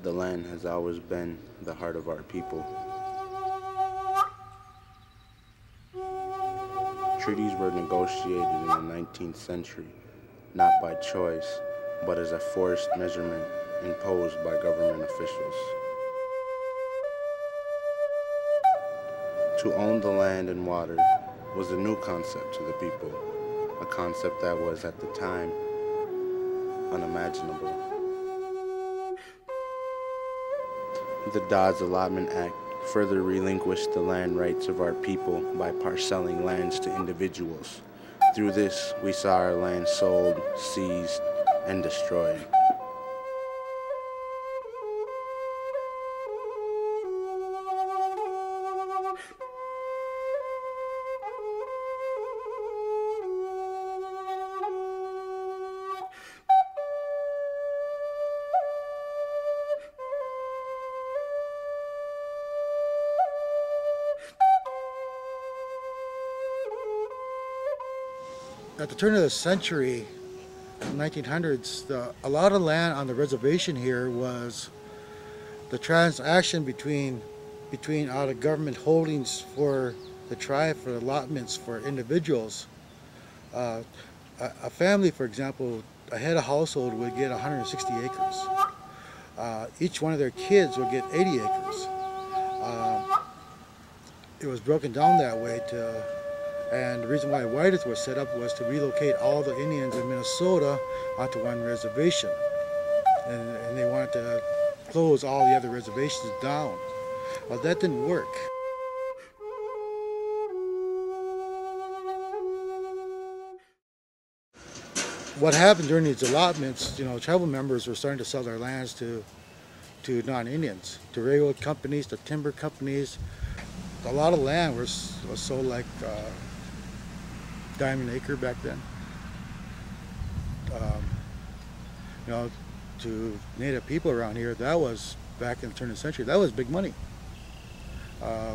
the land has always been the heart of our people. Treaties were negotiated in the 19th century, not by choice, but as a forced measurement imposed by government officials. To own the land and water was a new concept to the people, a concept that was at the time unimaginable. The Dawes Allotment Act further relinquished the land rights of our people by parceling lands to individuals. Through this, we saw our land sold, seized, and destroyed. At the turn of the century, the 1900s, a lot of land on the reservation here was the transaction between all the government holdings for the tribe, for allotments for individuals. A family, for example, a head of household would get 160 acres. Each one of their kids would get 80 acres. It was broken down that way and the reason why White Earth was set up was to relocate all the Indians in Minnesota onto one reservation. And they wanted to close all the other reservations down. Well, that didn't work. What happened during these allotments, tribal members were starting to sell their lands to non-Indians, to railroad companies, to timber companies. A lot of land was sold like dime an acre back then. To Native people around here, that was back in the turn of the century. That was big money.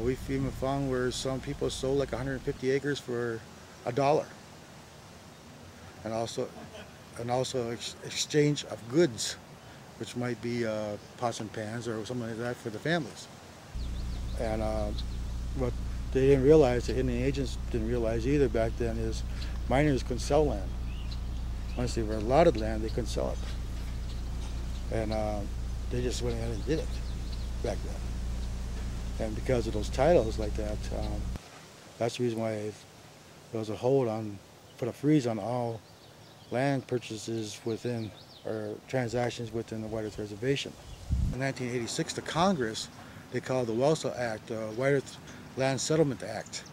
We've even found where some people sold like 150 acres for $1, and also exchange of goods, which might be pots and pans or something like that for the families. And what they didn't realize, the Indian agents didn't realize either back then, is miners couldn't sell land. Once they were allotted land, they couldn't sell it. And they just went ahead and did it back then. And because of those titles like that, that's the reason why there was a hold on, put a freeze on all land purchases within, or transactions within the White Earth Reservation. In 1986, the Congress, they called the Dawes Allotment Act, the White Earth Land Settlement Act,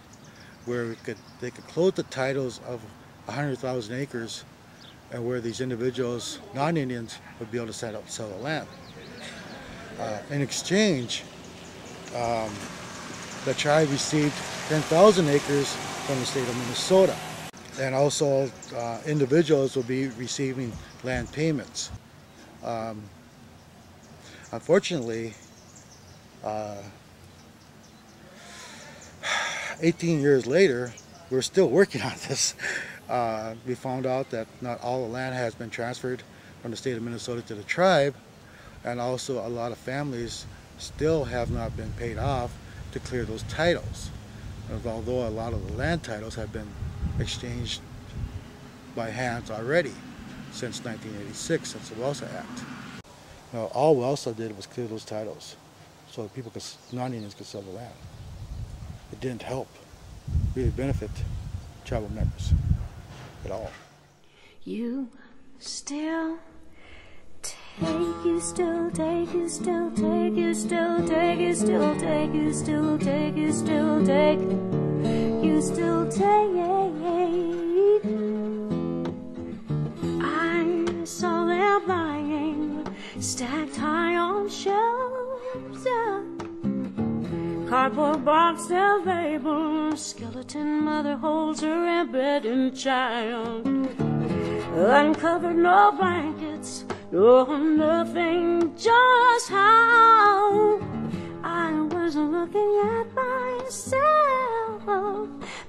where they could close the titles of 100,000 acres, and where these individuals, non-Indians, would be able to sell the land. In exchange, the tribe received 10,000 acres from the state of Minnesota, and also individuals will be receiving land payments. Unfortunately, 18 years later, we're still working on this. We found out that not all the land has been transferred from the state of Minnesota to the tribe, and also a lot of families still have not been paid off to clear those titles, although a lot of the land titles have been exchanged by hands already since 1986, since the Dawes Allotment Act. All Dawes Allotment did was clear those titles so people, non-Indians, could sell the land. It didn't help really benefit tribal members at all. You still take, you still take, you still take, you still take, you still take, you still take, you still take, you still take. I saw them lying, stacked high on shelves. Cardboard box, they'll label, skeleton mother holds her embedded child. Uncovered, no blankets, no nothing, just how I was looking at myself,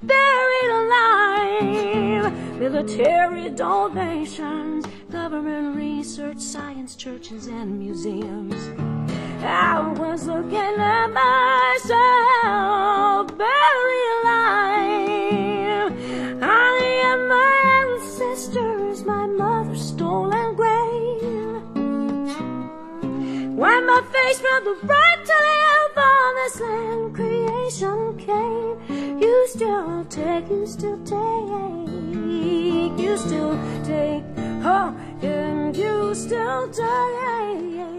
buried alive. Military donations, government research, science, churches, and museums. Wipe my face from the right to the elbow on this land creation came. You still take, you still take, you still take, oh, and you still take.